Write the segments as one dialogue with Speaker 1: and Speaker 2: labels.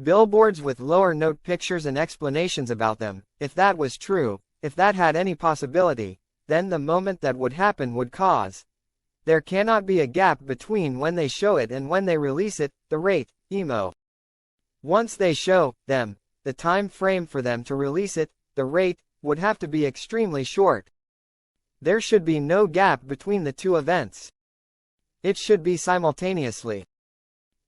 Speaker 1: Billboards with lower note pictures and explanations about them. If that was true, if that had any possibility, then the moment that would happen would cause. There cannot be a gap between when they show it and when they release it, the rate, emo. Once they show them, the time frame for them to release it, the rate, would have to be extremely short. There should be no gap between the two events. It should be simultaneously.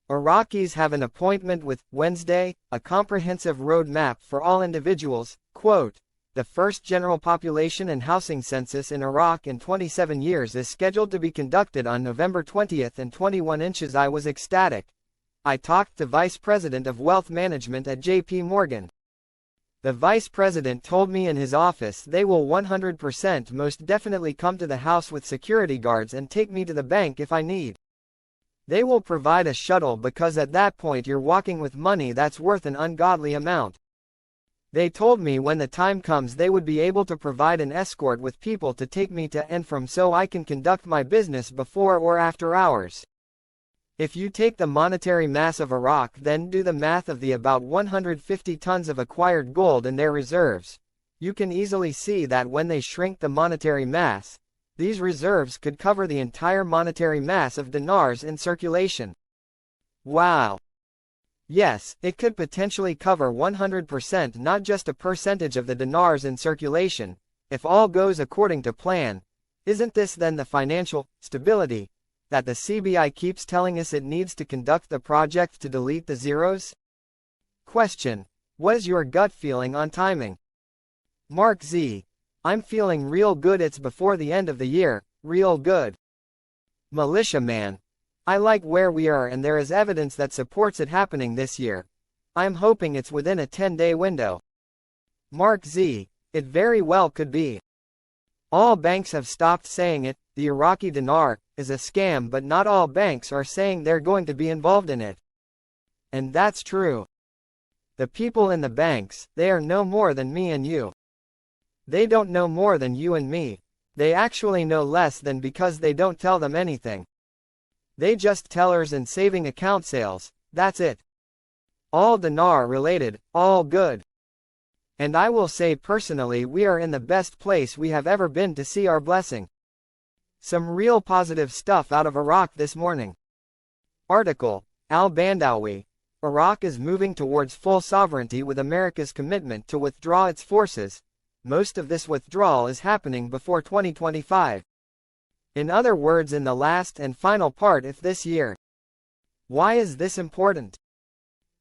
Speaker 1: Iraqis have an appointment with Wednesday, a comprehensive road map for all individuals. Quote, the first general population and housing census in Iraq in 27 years is scheduled to be conducted on November 20th and 21 inches. I was ecstatic. I talked to Vice President of Wealth Management at JP Morgan. The Vice President told me in his office they will 100% most definitely come to the house with security guards and take me to the bank if I need. They will provide a shuttle because at that point you're walking with money that's worth an ungodly amount. They told me when the time comes they would be able to provide an escort with people to take me to and from so I can conduct my business before or after hours. If you take the monetary mass of Iraq then do the math of the about 150 tons of acquired gold in their reserves, you can easily see that when they shrink the monetary mass, these reserves could cover the entire monetary mass of dinars in circulation. Wow! Yes, it could potentially cover 100%, not just a percentage of the dinars in circulation, if all goes according to plan. Isn't this then the financial stability that the CBI keeps telling us it needs to conduct the project to delete the zeros? Question: what is your gut feeling on timing? Mark Z: I'm feeling real good. It's before the end of the year, real good. Militia Man: I like where we are and there is evidence that supports it happening this year. I'm hoping it's within a 10-day window. Mark Z: it very well could be. All banks have stopped saying it. The Iraqi dinar is a scam, but not all banks are saying they're going to be involved in it. And that's true. The people in the banks, they are no more than me and you. They don't know more than you and me. They actually know less than because they don't tell them anything. They just tellers and saving account sales, that's it. All dinar related, all good. And I will say personally we are in the best place we have ever been to see our blessing. Some real positive stuff out of Iraq this morning. Article: Al-Bandawi. Iraq is moving towards full sovereignty with America's commitment to withdraw its forces. Most of this withdrawal is happening before 2025. In other words, in the last and final part of this year. Why is this important?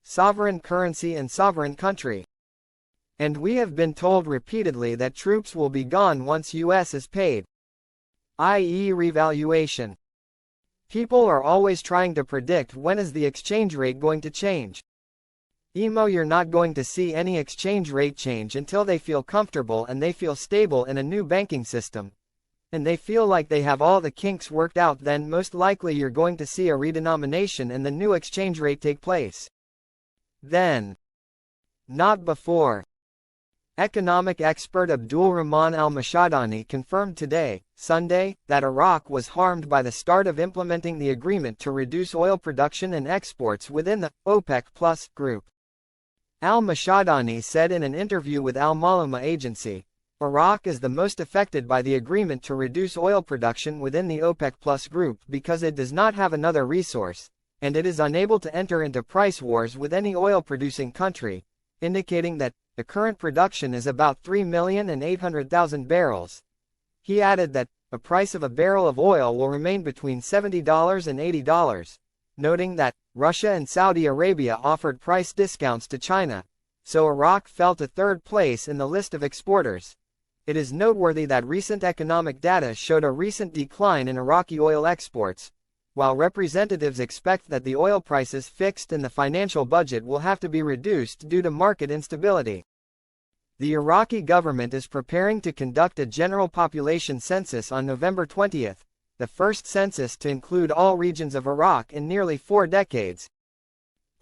Speaker 1: Sovereign currency and sovereign country. And we have been told repeatedly that troops will be gone once US is paid. I.e. revaluation. People are always trying to predict when is the exchange rate going to change. Emo, you're not going to see any exchange rate change until they feel comfortable and they feel stable in a new banking system. And they feel like they have all the kinks worked out, then most likely you're going to see a redenomination and the new exchange rate take place. Then. Not before. Economic expert Abdul Rahman al-Mashadani confirmed today, Sunday, that Iraq was harmed by the start of implementing the agreement to reduce oil production and exports within the OPEC Plus group. Al-Mashadani said in an interview with Al-Maluma agency, Iraq is the most affected by the agreement to reduce oil production within the OPEC Plus group because it does not have another resource, and it is unable to enter into price wars with any oil-producing country, indicating that the current production is about 3,800,000 barrels. He added that the price of a barrel of oil will remain between $70 and $80, noting that Russia and Saudi Arabia offered price discounts to China, so Iraq fell to third place in the list of exporters. It is noteworthy that recent economic data showed a recent decline in Iraqi oil exports, while representatives expect that the oil prices fixed in the financial budget will have to be reduced due to market instability. The Iraqi government is preparing to conduct a general population census on November 20th, the first census to include all regions of Iraq in nearly 4 decades.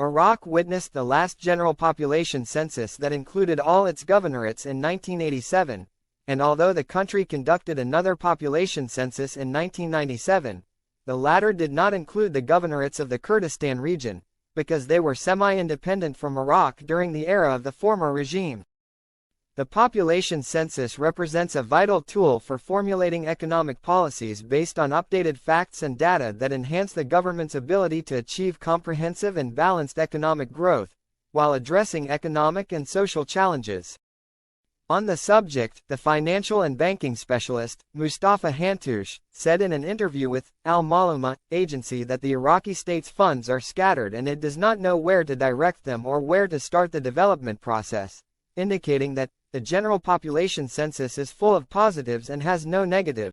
Speaker 1: Iraq witnessed the last general population census that included all its governorates in 1987, and although the country conducted another population census in 1997, the latter did not include the governorates of the Kurdistan region, because they were semi-independent from Iraq during the era of the former regime. The population census represents a vital tool for formulating economic policies based on updated facts and data that enhance the government's ability to achieve comprehensive and balanced economic growth, while addressing economic and social challenges. On the subject, the financial and banking specialist, Mustafa Hantoush, said in an interview with Al-Maluma agency that the Iraqi state's funds are scattered and it does not know where to direct them or where to start the development process, indicating that the general population census is full of positives and has no negatives.